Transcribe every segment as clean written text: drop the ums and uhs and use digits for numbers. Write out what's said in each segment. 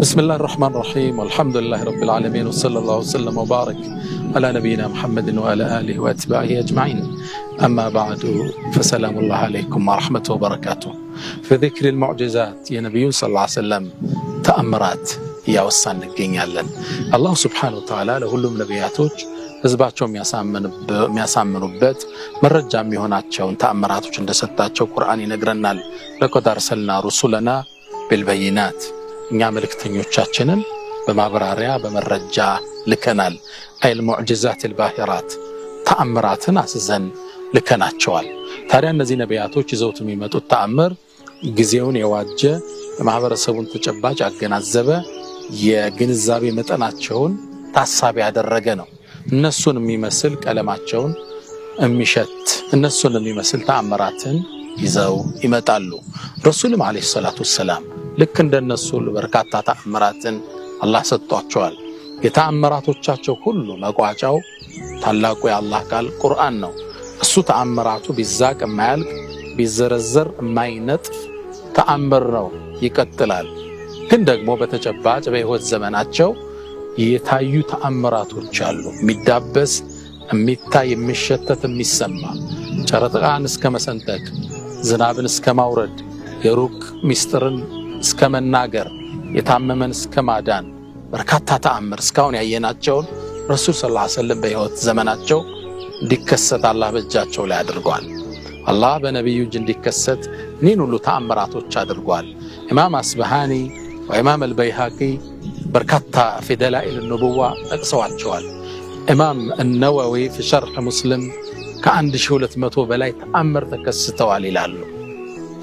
بسم الله الرحمن الرحيم والحمد لله رب العالمين وصلى الله وسلم وبارك على نبينا محمد وعلى آله واتباعه أجمعين. أما بعد فسلام الله عليكم ورحمته وبركاته. في ذكر المعجزات يا نبي صلى الله عليه وسلم تأمرات يا وصان نجينيالن الله سبحانه وتعالى لهلم نبياتوች ህዝባቸውም የሚያሳምኑበት መረጃም ይሆናቸውን ተአምራቶች እንደሰጣቸው ቁርአን ይነግረናል። ለቀድ አርሰልና ሩሱለና ቢልበይናት እኛ መልእክተኞቻችንን በማብራሪያ በመረጃ ልከናል። አይል ሙዕጂዛት الባሂራት ተአምራትን አስዘን ልከናቸዋል። ታዲያ እነዚህ ነቢያቶች ይዘውት የሚመጡት ተአምር ጊዜውን የዋጀ ማህበረሰቡን ተጨባጭ ያገናዘበ የግንዛቤ መጠናቸውን ታሳቢ ያደረገ ነው። እነሱን የሚመስል ቀለማቸውን የሚሸት እነሱን የሚመስል ተአምራትን ይዘው ይመጣሉ። ረሱልም አለይሂ ሰላቱ ወሰላም ልክ እንደነሱ በርካታ ተአምራትን አላህ ሰጥቷቸዋል። የተአምራቶቻቸው ሁሉ መቋጫው ታላቁ የአላህ ቃል ቁርአን ነው። እሱ ተአምራቱ ቢዛቅ የማያልቅ ቢዘረዘር የማይነጥፍ ተአምር ነው፣ ይቀጥላል። ግን ደግሞ በተጨባጭ በህይወት ዘመናቸው የታዩ ተአምራቶች አሉ። የሚዳበስ የሚታይ የሚሸተት የሚሰማ ጨረቃን እስከ መሰንጠቅ ዝናብን እስከ ማውረድ የሩቅ ሚስጥርን እስከ መናገር የታመመን እስከ ማዳን በርካታ ተአምር እስካሁን ያየናቸውን ረሱል ሰለላሁ ዐለይሂ ወሰለም በህይወት ዘመናቸው እንዲከሰት አላህ በእጃቸው ላይ አድርጓል። አላህ በነቢዩ እጅ እንዲከሰት እኒህን ሁሉ ተአምራቶች አድርጓል። ኢማም አስበሃኒ ወኢማም አልበይሃቂ በርካታ في دلائل النبوة ጠቅሰዋቸዋል። ኢማም النووي في شرح مسلم ከ1200 በላይ ተአምር ተከስተዋል ይላሉ።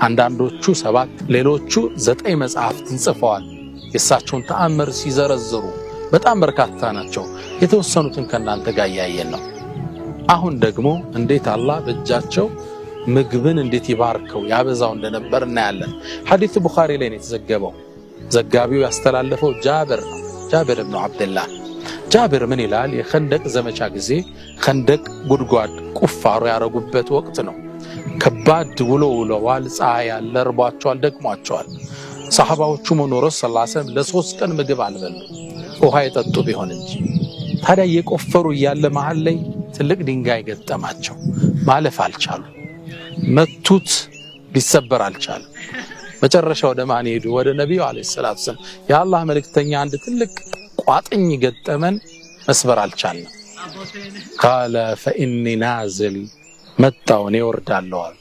አንዳንዶቹ 7 ሌሎቹ 9 መጽሐፍትን ጽፈዋል የእሳቸውን ተአምር ሲዘረዝሩ። በጣም በርካታ ናቸው። የተወሰኑትን ከናንተ ጋር ያያየን ነው። አሁን ደግሞ እንዴት አላህ በእጃቸው ምግብን እንዴት ይባርከው ያበዛው እንደነበር እናያለን። ሐዲስ ቡኻሪ ላይ ነው የተዘገበው። ዘጋቢው ያስተላለፈው ጃብር ኢብኑ አብደላህ። ጃብር ምን ይላል? የኸንደቅ ዘመቻ ጊዜ ኸንደቅ ጉድጓድ ቁፋሮ ያረጉበት ወቅት ነው። ከባድ ውለዋል። ፀሐይ ያለ እርቧቸዋል፣ ደክሟቸዋል። ሰሃባዎቹ ረሱል ሰለላሁ ዐለይሂ ወሰለም ለ3 ቀን ምግብ አልበሉ ውሃ የጠጡ ቢሆን እንጂ። ታዲያ እየቆፈሩ እያለ መሃል ላይ ትልቅ ድንጋይ ገጠማቸው። ማለፍ አልቻሉ። መቱት፣ ሊሰበር አልቻለም። መጨረሻ ወደ ማን ሄዱ? ወደ ነብዩ አለይሂ ሰላቱ ወሰለም። የአላህ መልእክተኛ አንድ ትልቅ ቋጥኝ ገጠመን፣ መስበር አልቻለም። ቃለ ፈኢኒ ናዝል መጣው እኔ ወርዳለሁ አሉ።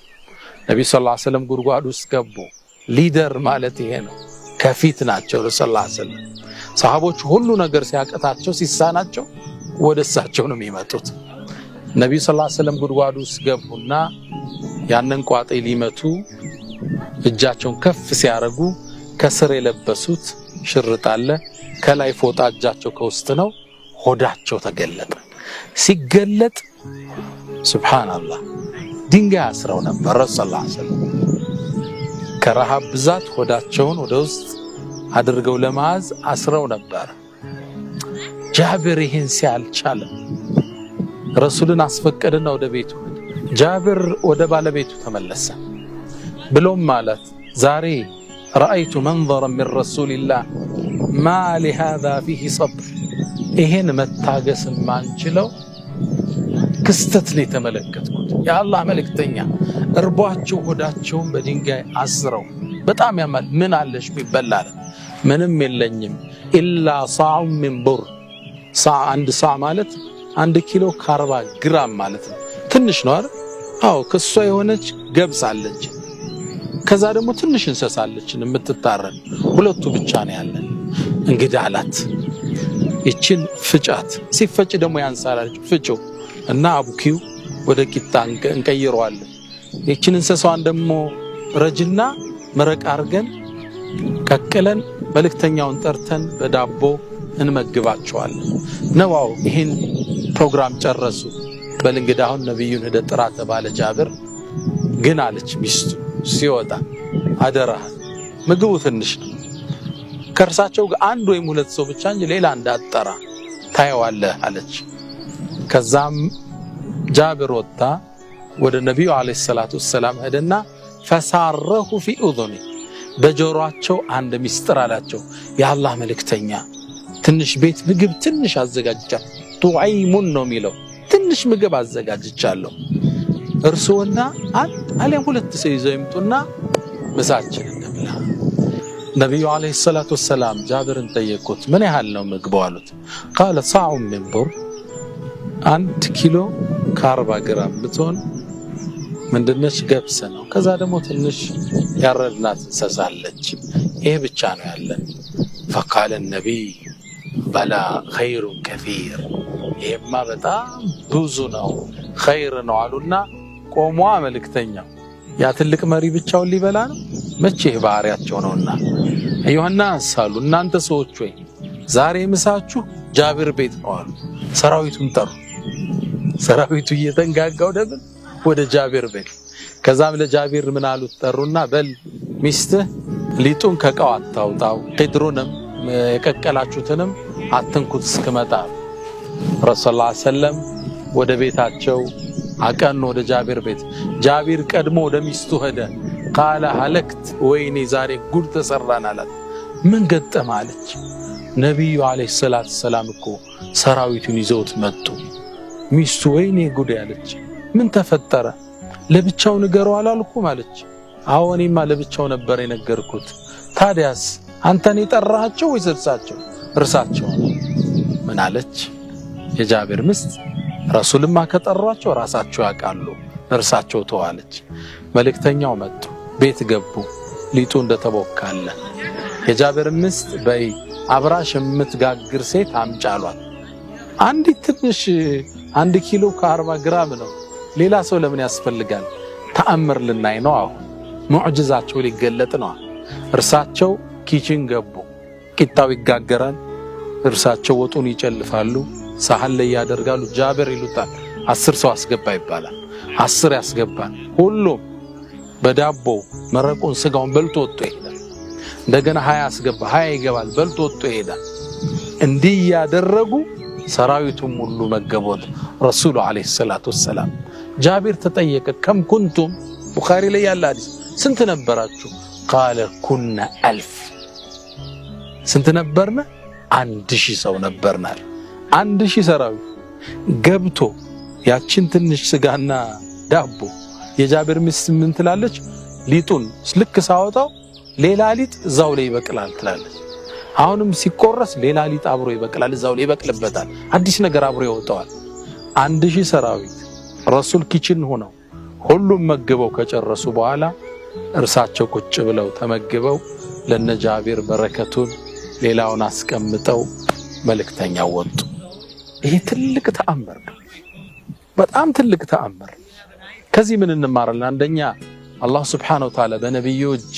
ነብዩ ሰለላሁ ዐለይሂ ወሰለም ጉድጓድ ውስጥ ገቡ። ሊደር ማለት ይሄ ነው። ከፊት ናቸው ሰለላሁ ዐለይሂ ወሰለም። ሰሃቦች ሁሉ ነገር ሲያቀታቸው ሲሳናቸው ወደ እሳቸው ነው የሚመጡት። ነብዩ ሰለላሁ ዐለይሂ ወሰለም ጉድጓድ ውስጥ ገቡና ያንን ቋጥኝ ሊመቱ እጃቸውን ከፍ ሲያረጉ ከስር የለበሱት ሽርጥ አለ፣ ከላይ ፎጣ እጃቸው ከውስጥ ነው። ሆዳቸው ተገለጠ። ሲገለጥ ሱብሃንአላህ ድንጋይ አስረው ነበር ረሱል ሰለላሁ ዐለይሂ ወሰለም። ከረሃብ ብዛት ሆዳቸውን ወደ ውስጥ አድርገው ለማዝ አስረው ነበር። ጃብር ይህን ሲያልቻለም ረሱልን አስፈቀደና ወደ ቤቱ ጃብር ወደ ባለቤቱ ተመለሰ። ብሎም ማለት ዛሬ رأيت منظرا من رسول الله ما لهذا فيه صبر ይሄን መታገስ ማንችለው ክስተት ላይ ተመለከትኩት። የአላህ መልእክተኛ እርቧቸው ሆዳቸውን በድንጋይ አስረው በጣም ያማል። ምን አለሽ ቢበላል? ምንም የለኝም ኢላ ሳዕ من ቡር። አንድ ሳዕ ማለት 1 ኪሎ ከ40 ግራም ማለት ነው። ትንሽ ነው አይደል? አዎ ከሷ የሆነች ገብስ አለች። ከዛ ደግሞ ትንሽ እንሰሳለችን የምትታረን። ሁለቱ ብቻ ነው ያለን። እንግዲህ አላት ይችን ፍጫት። ሲፈጭ ደግሞ ያንሳላል። ፍጩ እና አቡኪው ወደ ቂጣ እንቀይረዋለን። ይችን እንሰሳዋን ደግሞ ረጅና መረቅ አርገን ቀቅለን መልእክተኛውን ጠርተን በዳቦ እንመግባቸዋለን። ነዋው ይሄን ፕሮግራም ጨረሱ። በልንግዳ አሁን ነብዩን ሄደ ጥራ ተባለ። ጃብር ግን አለች ሚስቱ ሲወጣ አደራ ምግቡ ትንሽ ነው፣ ከርሳቸው ጋር 1 ወይም 2 ሰው ብቻ እንጂ ሌላ እንዳጠራ ታየዋለህ አለች። ከዛም ጃብር ወጣ ወደ ነብዩ አለይሂ ሰላቱ ወሰለም ሄደና ፈሳረሁ في اذني በጆሮአቸው አንድ ሚስጥር አላቸው። የአላህ መልእክተኛ ትንሽ ቤት ምግብ ትንሽ አዘጋጅቻ ጡዓይሙን ነው የሚለው ትንሽ ምግብ አዘጋጅቻለሁ እርሶና አለም ሁለት ሰው ይዘው ይምጡና ምሳችን እንብላ። ነብዩ አለይሂ ሰላቱ ወሰላም ጃብርን ጠየቁት ምን ያህል ነው ምግቡ አሉት። قال صاع من بر 1 ኪሎ ከ40 ግራም ብትሆን ምንድነች ገብስ ነው። ከዛ ደግሞ ትንሽ ያረድናት እንሰሳለች። ይሄ ብቻ ነው ያለን። فقال النبي بلا خير كثير ይሄማ በጣም ብዙ ነው ኸይር ነው አሉና ቆሞ መልእክተኛው ያ ትልቅ መሪ ብቻውን ሊበላ ነው መቼ ባህሪያቸው ነውና አዩሃና ሳሉ እናንተ ሰዎች ወይ ዛሬ ምሳችሁ ጃብር ቤት ነው አሉ። ሰራዊቱን ጠሩ። ሰራዊቱ እየተንጋጋው ደብል ወደ ጃብር ቤት። ከዛም ለጃብር ምን አሉት ጠሩና በል ሚስትህ ሊጡን ከቃው አታውጣው ቅድሩንም የቀቀላችሁትንም አትንኩት እስከመጣ ረሱላህ ሰለም ወደ ቤታቸው አቀኑ። ወደ ጃብር ቤት ጃብር ቀድሞ ወደ ሚስቱ ሄደ። قال هلكت ወይኔ ዛሬ ጉድ ተሰራን አላት። ምን ገጠመ አለች። ነብዩ አለይሂ ሰላቱ ሰላም እኮ ሰራዊቱን ይዘውት መጡ። ሚስቱ ወይኔ ጉድ ያለች። ምን ተፈጠረ ለብቻው ንገረው አላልኩም አለች። አዎ እኔማ ለብቻው ነበር የነገርኩት። ታዲያስ አንተን የጠራቸው ወይስ እርሳቸው? ምን አለች የጃብር ሚስት ረሱልማ ከጠሯቸው ራሳቸው ያውቃሉ እርሳቸው ተዋለች። መልእክተኛው መጡ። ቤት ገቡ። ሊጡ እንደተቦካለ የጃብር ሚስት በይ አብራሽ የምትጋግር ሴት አምጫሏል። አንዲት ትንሽ 1 ኪሎ ከ40 ግራም ነው። ሌላ ሰው ለምን ያስፈልጋል? ተአምር ልናይ ነው። አሁን ሙዕጅዛቸው ሊገለጥ ነው። እርሳቸው ኪችን ገቡ። ቂጣው ይጋገራል። እርሳቸው ወጡን ይጨልፋሉ። ሳህን ላይ ያደርጋሉ። ጃብር ይሉታል 10 ሰው አስገባ ይባላል። 10 ያስገባል። ሁሉም በዳቦ መረቁን ስጋውን በልቶ ወጥቶ ይሄዳል። እንደገና 20 አስገባ 20 ይገባል። በልቶ ወጥቶ ይሄዳል። እንዲህ ያደረጉ ሰራዊቱም ሁሉ መገቦት ረሱሉ አለይሂ ሰላቱ ወሰላም። ጃብር ተጠየቀ ከም ኩንቱም ቡኻሪ ላይ ያለ ሐዲስ ስንት ነበራችሁ? قال كنا 1000 ስንት ነበርነ? 1000 ሰው ነበርናል። 1000 ሰራዊት ገብቶ ያችን ትንሽ ስጋና ዳቦ የጃብር ሚስት ምን ትላለች? ሊጡን ልክ ሳወጣው ሌላ ሊጥ እዛው ላይ ይበቅላል ትላለች። አሁንም ሲቆረስ ሌላ ሊጥ አብሮ ይበቅላል፣ እዛው ላይ ይበቅልበታል። አዲስ ነገር አብሮ ይወጣዋል። 1000 ሰራዊት ረሱል ኪችን ሆነው ሁሉም መግበው ከጨረሱ በኋላ እርሳቸው ቁጭ ብለው ተመግበው ለነጃብር በረከቱን ሌላውን አስቀምጠው መልእክተኛው ወጡ። ይሄ ትልቅ ተአምር ነው። በጣም ትልቅ ተአምር። ከዚህ ምን እንማራለን? አንደኛ አላህ Subhanahu Wa Ta'ala በነብዮች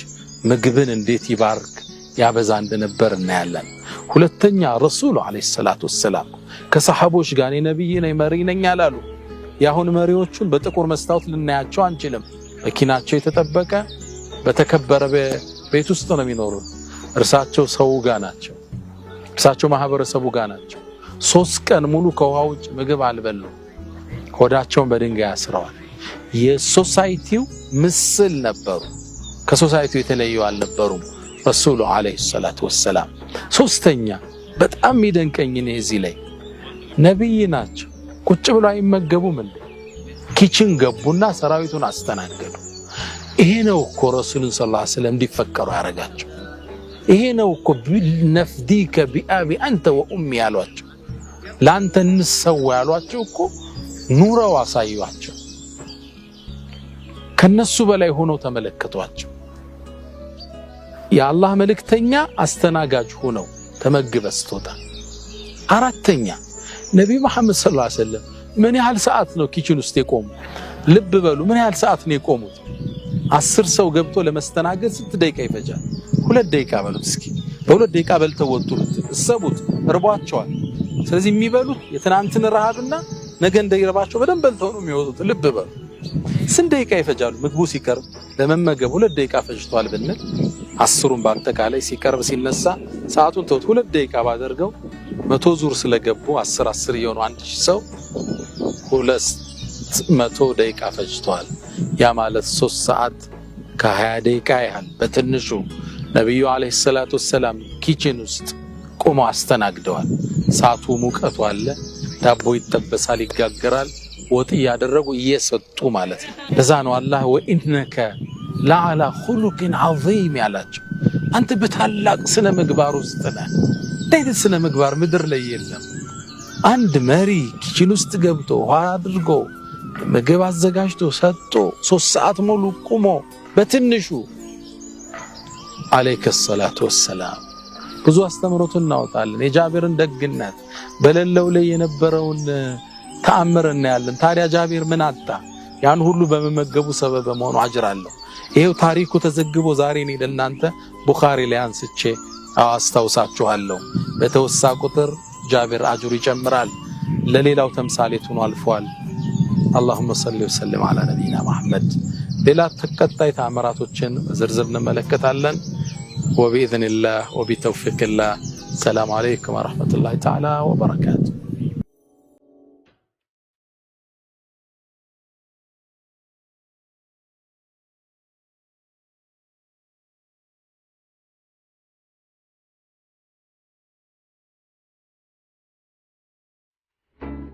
ምግብን እንዴት ይባርክ ያበዛ እንደነበር እናያለን። ሁለተኛ ረሱሉ አለይሂ ሰላቱ ወሰላም ከሰሃቦች ጋር ነብይ ነኝ መሪ ነኝ አላሉ። ያሁን መሪዎቹን በጥቁር መስታወት ልናያቸው አንችልም። መኪናቸው የተጠበቀ በተከበረ ቤት ውስጥ ነው የሚኖሩት። እርሳቸው ሰው ጋር ናቸው። እርሳቸው ማህበረሰቡ ጋር ናቸው። 3 ቀን ሙሉ ከውሃ ውጭ ምግብ አልበሉ። ሆዳቸውን በድንጋይ አስረዋል። የሶሳይቲው ምስል ነበሩ። ከሶሳይቲው የተለዩ አልነበሩም ረሱሉ አለይሂ ሰላቱ ወሰላም። ሶስተኛ በጣም የሚደንቀኝ ነው እዚህ ላይ ነብይ ናቸው። ቁጭ ብለው አይመገቡም እንዴ? ኪችን ገቡና ሰራዊቱን አስተናገዱ። ይሄ ነው እኮ ረሱልን ሰለላሁ ዐለይሂ ወሰለም እንዲፈቀሩ ያረጋቸው። ይሄ ነው እኮ ነፍዲከ ቢአቢ አንተ ወኡሚ ያሏቸው። ላንተ እንሰው ያሏቸው እኮ ኑረው አሳዩአቸው። ከነሱ በላይ ሆነው ተመለከቷቸው። የአላህ መልእክተኛ አስተናጋጅ ሆነው ተመግበስቶታ። አራተኛ ነብዩ መሐመድ ሰለላሁ ዐለይሂ ወሰለም ምን ያህል ሰዓት ነው ኪችን ውስጥ የቆሙ? ልብ በሉ ምን ያህል ሰዓት ነው የቆሙት? 10 ሰው ገብቶ ለመስተናገድ ስንት ደቂቃ ይፈጃል? 2 ደቂቃ በሉት እስኪ። በ2 ደቂቃ በልተው ወጡ። እሰቡት፣ እርቧቸዋል። ስለዚህ የሚበሉት የትናንትን ረሃብና ነገ እንዳይረባቸው በደንብ በልተው ነው የሚወጡት። ልብ በሉ ስንት ደቂቃ ይፈጃሉ? ምግቡ ሲቀርብ ለመመገብ 2 ደቂቃ ፈጅቷል ብንል 10ሩን በአጠቃላይ ሲቀርብ ሲነሳ ሰዓቱን ተውት 2 ደቂቃ ባደርገው 100 ዙር ስለገቡ 10 የሆኑ 1000 ሰው 200 ደቂቃ ፈጅቷል። ያ ማለት 3 ሰዓት ከ20 ደቂቃ ያህል በትንሹ ነብዩ አለይሂ ሰላቱ ወሰለም ኪችን ውስጥ ቆመው አስተናግደዋል። ሳቱ ሙቀቱ አለ፣ ዳቦ ይጠበሳል፣ ይጋገራል፣ ወጥ ያደረጉ እየሰጡ ማለት ነው። ለዛ ነው አላህ ወኢነከ ለዓላ ኹሉቅን ዐዚም ያላቸው። አንተ በታላቅ ስነ ምግባር ውስጥ ነህ። እንዴት ስነ ምግባር ምድር ላይ የለም። አንድ መሪ ኪችን ውስጥ ገብቶ ውሃ አድርጎ ምግብ አዘጋጅቶ ሰጥቶ 3 ሰዓት ሙሉ ቆሞ በትንሹ አለይከ ሰላቱ ወሰላም ብዙ አስተምሮት እናወጣለን። የጃቢርን ደግነት በሌለው ላይ የነበረውን ተአምር እናያለን። ታዲያ ጃቢር ምን አጣ? ያን ሁሉ በመመገቡ ሰበብ በመሆኑ አጅር አለው። ይሄው ታሪኩ ተዘግቦ ዛሬ እኔ ለእናንተ ቡኻሪ ላይ አንስቼ አስታውሳችኋለሁ። በተወሳ ቁጥር ጃቢር አጅሩ ይጨምራል። ለሌላው ተምሳሌት ሆኖ አልፏል። اللهم صل وسلم على نبينا محمد። ሌላ ተከታይ ተአምራቶችን ዝርዝር እንመለከታለን። وبإذن الله وبتوفيق الله. السلام عليكم ورحمة الله تعالى وبركاته.